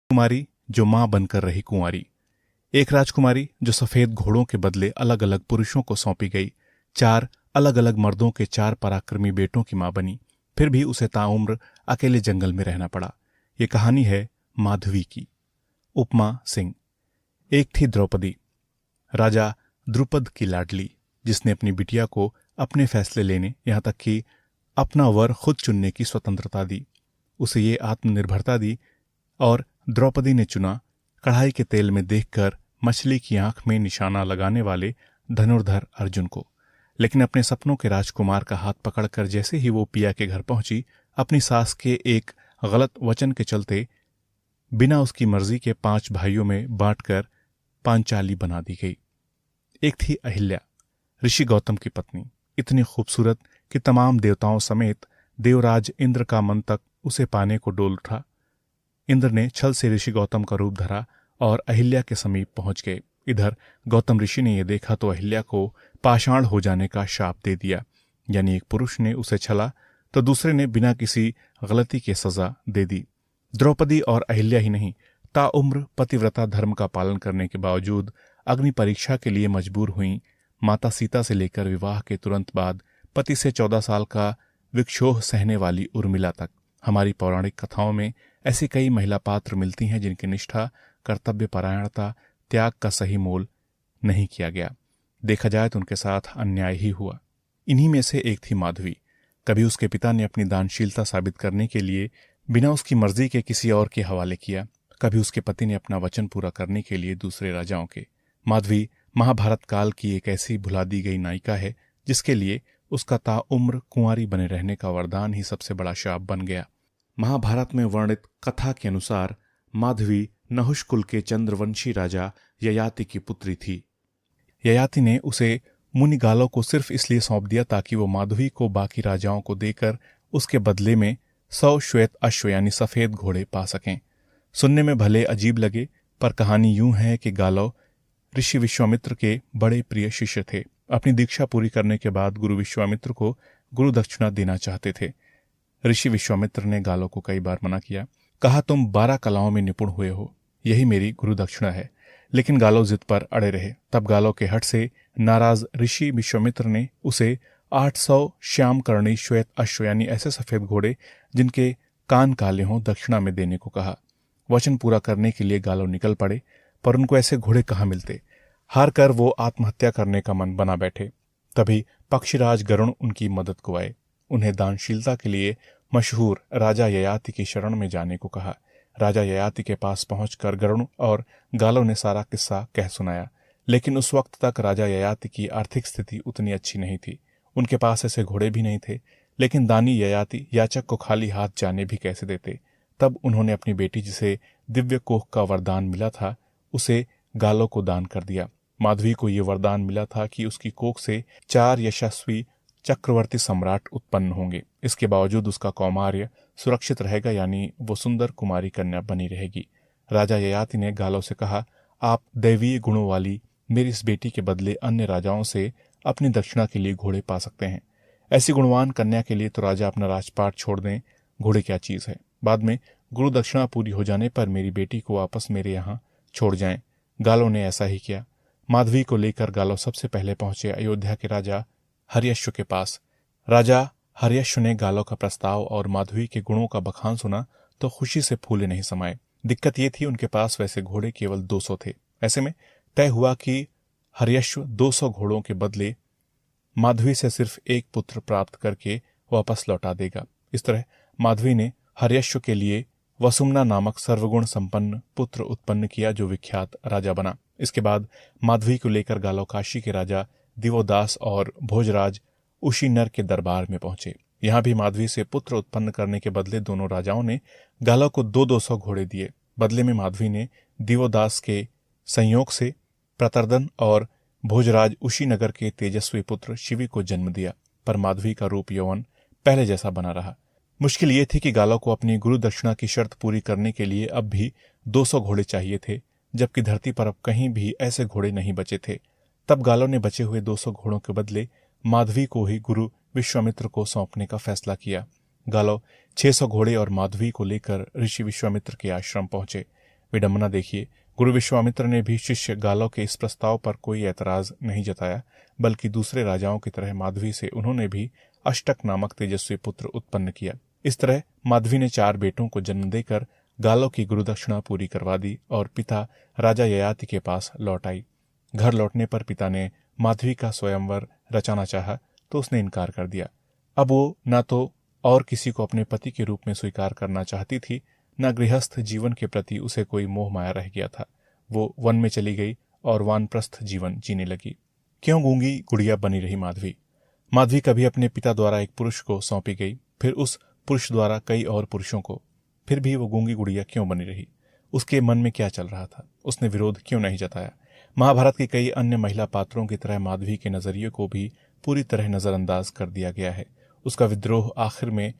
कुमारी जो मां बनकर रही कुंवारी। एक राजकुमारी जो सफेद घोड़ों के बदले अलग अलग पुरुषों को सौंपी गई, चार अलग अलग मर्दों के चार पराक्रमी बेटों की मां बनी, फिर भी उसे ताउम्र अकेले जंगल में रहना पड़ा। ये कहानी है माधवी की। उपमा सिंह। एक थी द्रौपदी, राजा द्रुपद की लाडली, जिसने अपनी बिटिया को अपने फैसले लेने, यहां तक कि अपना वर खुद चुनने की स्वतंत्रता दी। उसे ये आत्मनिर्भरता दी और द्रौपदी ने चुना कढ़ाई के तेल में देखकर मछली की आंख में निशाना लगाने वाले धनुर्धर अर्जुन को। लेकिन अपने सपनों के राजकुमार का हाथ पकड़कर जैसे ही वो पिया के घर पहुंची, अपनी सास के एक गलत वचन के चलते बिना उसकी मर्जी के 5 भाइयों में बांटकर पांचाली बना दी गई। एक थी अहिल्या, ऋषि गौतम की पत्नी, इतनी खूबसूरत कि तमाम देवताओं समेत देवराज इंद्र का मन तक उसे पाने को डोल उठा। इंद्र ने छल से ऋषि गौतम का रूप धरा और अहिल्या के समीप पहुंच गए। इधर गौतम ऋषि ने यह देखा तो अहिल्या को पाषाण हो जाने का शाप दे दिया। यानी एक पुरुष ने उसे छला तो दूसरे ने बिना किसी गलती के सजा दे दी। द्रौपदी और अहिल्या ही नहीं, ताउम्र पतिव्रता धर्म का पालन करने के बावजूद अग्नि परीक्षा के लिए मजबूर हुई माता सीता से लेकर विवाह के तुरंत बाद पति से 14 साल का विक्षोभ सहने वाली उर्मिला तक। हमारी पौराणिक कथाओं में ऐसी कई महिला पात्र मिलती हैं जिनकी निष्ठा, कर्तव्य परायणता, त्याग का सही मोल नहीं किया गया। देखा जाए तो उनके साथ अन्याय ही हुआ। इन्हीं में से एक थी माधवी। कभी उसके पिता ने अपनी दानशीलता साबित करने के लिए बिना उसकी मर्जी के किसी और के हवाले किया, कभी उसके पति ने अपना वचन पूरा करने के लिए दूसरे राजाओं के। माधवी महाभारत काल की एक ऐसी भुला दी गई नायिका है जिसके लिए उसका ताउम्र कुंवारी बने रहने का वरदान ही सबसे बड़ा शाप बन गया। महाभारत में वर्णित कथा के अनुसार माधवी नहुष कुल के चंद्रवंशी राजा ययाति की पुत्री थी। ययाति ने उसे मुनि गालों को सिर्फ इसलिए सौंप दिया ताकि वो माधवी को बाकी राजाओं को देकर उसके बदले में 100 श्वेत अश्व यानी सफेद घोड़े पा सकें। सुनने में भले अजीब लगे, पर कहानी यूं है कि गालो ऋषि विश्वामित्र के बड़े प्रिय शिष्य थे। अपनी दीक्षा पूरी करने के बाद गुरु विश्वामित्र को गुरु दक्षिणा देना चाहते थे। ऋषि विश्वामित्र ने गालो को कई बार मना किया, कहा तुम 12 कलाओं में निपुण हुए हो, यही मेरी गुरु दक्षिणा है। लेकिन गालो जिद पर अड़े रहे। तब गालो के हठ से नाराज ऋषि विश्वामित्र ने उसे 800 श्याम कर्णी श्वेत अश्व यानी ऐसे सफेद घोड़े जिनके कान काले हों दक्षिणा में देने को कहा। वचन पूरा करने के लिए गालो निकल पड़े, पर उनको ऐसे घोड़े कहाँ मिलते। हार कर वो आत्महत्या करने का मन बना बैठे। तभी पक्षीराज गरुण उनकी मदद को आए। उन्हें दानशीलता के लिए मशहूर राजा ययाति की शरण में जाने को कहा। राजा ययाति के पास पहुंचकर गरुण और गालो ने सारा किस्सा कह सुनाया। लेकिन उस वक्त तक राजा ययाति की आर्थिक स्थिति उतनी अच्छी नहीं थी। उनके पास ऐसे घोड़े भी नहीं थे। लेकिन दानी ययाति याचक को खाली हाथ जाने भी कैसे देते। तब उन्होंने अपनी बेटी, जिसे दिव्य कोख का वरदान मिला था, उसे गालो को दान कर दिया। माधवी को यह वरदान मिला था कि उसकी कोख से 4 यशस्वी चक्रवर्ती सम्राट उत्पन्न होंगे। इसके बावजूद उसका कौमार्य सुरक्षित रहेगा, यानी वो सुंदर कुमारी कन्या बनी रहेगी। राजा ययाति ने गालो से कहा, आप दैवीय गुणों वाली मेरी इस बेटी के बदले अन्य राजाओं से अपनी दक्षिणा के लिए घोड़े पा सकते हैं। ऐसी गुणवान कन्या के लिए तो राजा अपना राजपाट छोड़ दें, घोड़े क्या चीज है। बाद में गुरु दक्षिणा पूरी हो जाने पर मेरी बेटी को वापस मेरे यहाँ छोड़ जाएं। गालो ने ऐसा ही किया। माधवी को लेकर गालो सबसे पहले पहुंचे अयोध्या के राजा हर्यश्व के पास। राजा हर्यश्व ने गालो का प्रस्ताव और माधवी के गुणों का बखान सुना तो खुशी से फूले नहीं समाये। दिक्कत ये थी, उनके पास वैसे घोड़े केवल 200 थे। ऐसे में तय हुआ कि हर्यश्व 200 घोड़ों के बदले माधवी से सिर्फ एक पुत्र प्राप्त करके वापस लौटा देगा। इस तरह माधवी ने हर्यश्व के लिए वसुमना नामक सर्वगुण संपन्न पुत्र उत्पन्न किया, जो विख्यात राजा बना। इसके बाद माधवी को लेकर गालो काशी के राजा दिवोदास और भोजराज उशीनर के दरबार में पहुंचे। यहां भी माधवी से पुत्र उत्पन्न करने के बदले दोनों राजाओं ने गालो को 200 घोड़े दिए। बदले में माधवी ने दिवोदास के संयोग से प्रतर्दन और भोजराज उशीनगर के तेजस्वी पुत्र शिवी को जन्म दिया। पर माधवी का रूप यौवन पहले जैसा बना रहा। मुश्किल ये थी कि गालो को अपनी गुरु दक्षिणा की शर्त पूरी करने के लिए अब भी 200 घोड़े चाहिए थे, जबकि धरती पर अब कहीं भी ऐसे घोड़े नहीं बचे थे। तब गालो ने बचे हुए 200 घोड़ों के बदले माधवी को ही गुरु विश्वामित्र को सौंपने का फैसला किया। गालो 600 घोड़े और माधवी को लेकर ऋषि विश्वामित्र के आश्रम पहुंचे। विडंबना देखिए, गुरु विश्वामित्र ने भी शिष्य गालो के इस प्रस्ताव पर कोई ऐतराज नहीं जताया, बल्कि दूसरे राजाओं की तरह माधवी से उन्होंने भी अष्टक नामक तेजस्वी पुत्र उत्पन्न किया। इस तरह माधवी ने 4 बेटों को जन्म देकर गालो की गुरुदक्षिणा पूरी करवा दी और पिता राजा ययाति के पास लौट आई। घर लौटने पर पिता ने माधवी का स्वयंवर रचाना चाहा तो उसने इनकार कर दिया। अब वो न तो और किसी को अपने पति के रूप में स्वीकार करना चाहती थी, न गृहस्थ जीवन के प्रति उसे कोई मोह माया रह गया था। वो वन में चली गई और वानप्रस्थ जीवन जीने लगी। क्यों गूंगी गुड़िया बनी रही माधवी? माधवी कभी अपने पिता द्वारा एक पुरुष को सौंपी गई, फिर उस पुरुष द्वारा कई और पुरुषों को, फिर भी वो गूंगी गुड़िया क्यों बनी रही? उसके मन में क्या चल रहा था? उसने विरोध क्यों नहीं जताया? महाभारत के कई अन्य महिला पात्रों की तरह माधवी के नजरिए को भी पूरी तरह नजरअंदाज कर दिया गया है। उसका विद्रोह आखिर में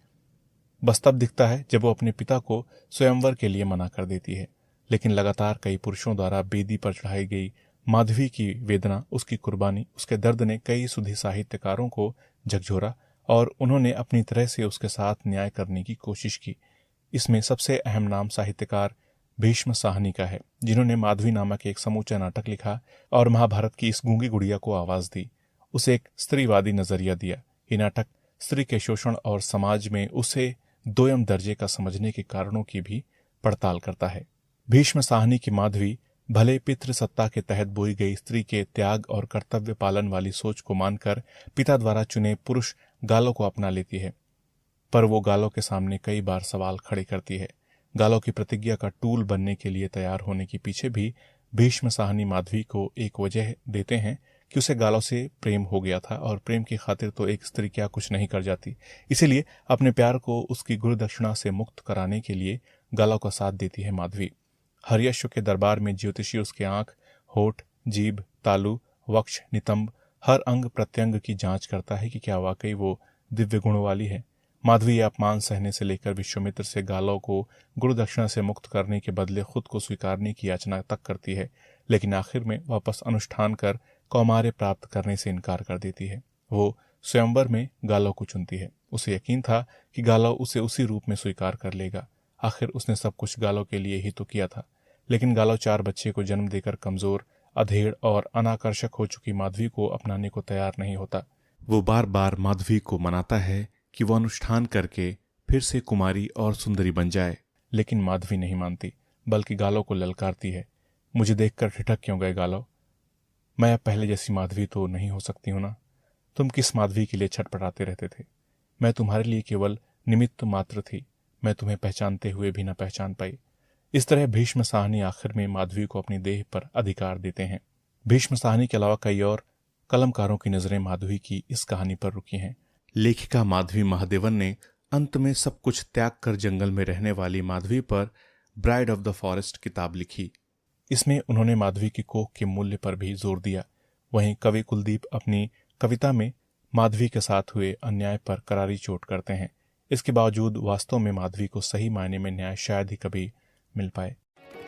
बस तब दिखता है जब वो अपने पिता को स्वयंवर के लिए मना कर देती है। लेकिन लगातार कई पुरुषों द्वारा बेदी पर चढ़ाई गई माधवी की वेदना, उसकी कुर्बानी, उसके दर्द ने कई सुधी साहित्यकारों को झकझोरा और उन्होंने अपनी तरह से उसके साथ न्याय करने की कोशिश की। इसमें सबसे अहम नाम साहित्यकार भीष्म साहनी का है, जिन्होंने माधवी नामक एक समूचा नाटक लिखा और महाभारत की इस गूंगी गुड़िया को आवाज दी, उसे एक स्त्रीवादी नजरिया दिया। ये नाटक स्त्री के शोषण और समाज में उसे दोयम दर्जे का समझने के कारणों की भी पड़ताल करता है। भीष्म साहनी की माधवी भले पितृसत्ता के तहत बोई गई स्त्री के त्याग और कर्तव्य पालन वाली सोच को मानकर पिता द्वारा चुने पुरुष गालो को अपना लेती है, पर वो गालो के सामने कई बार सवाल खड़े करती है। गालो की प्रतिज्ञा का टूल बनने के लिए तैयार होने के पीछे भी भीष्म साहनी माधवी को एक वजह देते हैं कि उसे गालो से प्रेम हो गया था और प्रेम की खातिर तो एक स्त्री क्या कुछ नहीं कर जाती। इसीलिए अपने प्यार को उसकी गुरुदक्षिणा से मुक्त कराने के लिए गालो का साथ देती है माधवी। हर्यश्व के दरबार में ज्योतिषी उसके आंख, होठ, जीभ, तालु, वक्ष, नितंब, हर अंग प्रत्यंग की जांच करता है कि क्या वाकई वो दिव्य गुणों वाली है। माधवी अपमान सहने से लेकर विश्वामित्र से गालो को गुरुदक्षिणा से मुक्त करने के बदले खुद को स्वीकारने की याचना तक करती है, लेकिन आखिर में वापस अनुष्ठान कर कौमार्य प्राप्त करने से इनकार कर देती है। वो स्वयंवर में गालो को चुनती है। उसे यकीन था कि गालो उसे उसी रूप में स्वीकार कर लेगा। आखिर उसने सब कुछ गालो के लिए ही तो किया था। लेकिन गालो 4 बच्चे को जन्म देकर कमजोर, अधेड़ और अनाकर्षक हो चुकी माधवी को अपनाने को तैयार नहीं होता। वो बार बार माधवी को मनाता है कि वो अनुष्ठान करके फिर से कुमारी और सुंदरी बन जाए, लेकिन माधवी नहीं मानती, बल्कि गालो को ललकारती है। मुझे देखकर ठिठक क्यों गए गालो? मैं अब पहले जैसी माधवी तो नहीं हो सकती हूं ना? तुम किस माधवी के लिए छटपटाते रहते थे? मैं तुम्हारे लिए केवल निमित्त मात्र थी। मैं तुम्हें पहचानते हुए भी न पहचान पाई। इस तरह भीष्म साहनी आखिर में माधवी को अपनी देह पर अधिकार देते हैं। भीष्म साहनी के अलावा कई और कलमकारों की नजरें माधवी की इस कहानी पर रुकी हैं। लेखिका माधवी महादेवन ने अंत में सब कुछ त्याग कर जंगल में रहने वाली माधवी पर ब्राइड ऑफ द फॉरेस्ट किताब लिखी। इसमें उन्होंने माधवी की कोख के मूल्य पर भी जोर दिया। वहीं कवि कुलदीप अपनी कविता में माधवी के साथ हुए अन्याय पर करारी चोट करते हैं। इसके बावजूद वास्तव में माधवी को सही मायने में न्याय शायद ही कभी मिल पाए।